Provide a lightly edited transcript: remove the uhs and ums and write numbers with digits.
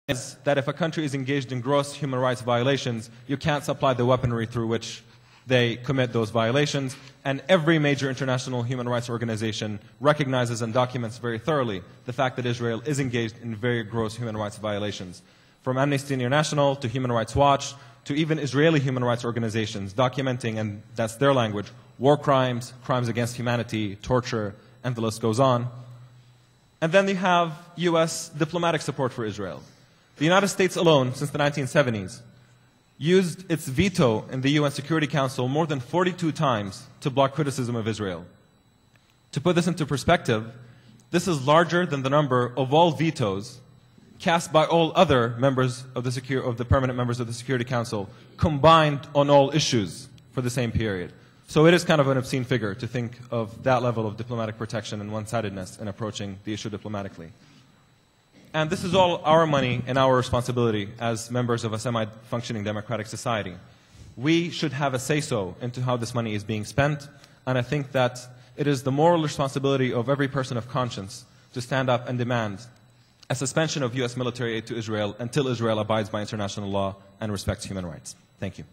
is that if a country is engaged in gross human rights violations, you can't supply the weaponry through which they commit those violations. And every major international human rights organization recognizes and documents very thoroughly the fact that Israel is engaged in very gross human rights violations. From Amnesty International to Human Rights Watch to even Israeli human rights organizations documenting, and that's their language, war crimes, crimes against humanity, torture, and the list goes on. And then you have US diplomatic support for Israel. The United States alone, since the 1970s, used its veto in the UN Security Council more than 42 times to block criticism of Israel. To put this into perspective, this is larger than the number of all vetoes cast by all other members of the permanent members of the Security Council combined on all issues for the same period. So it is kind of an obscene figure to think of that level of diplomatic protection and one-sidedness in approaching the issue diplomatically. And this is all our money and our responsibility as members of a semi-functioning democratic society. We should have a say-so into how this money is being spent, and I think that it is the moral responsibility of every person of conscience to stand up and demand a suspension of US military aid to Israel until Israel abides by international law and respects human rights. Thank you.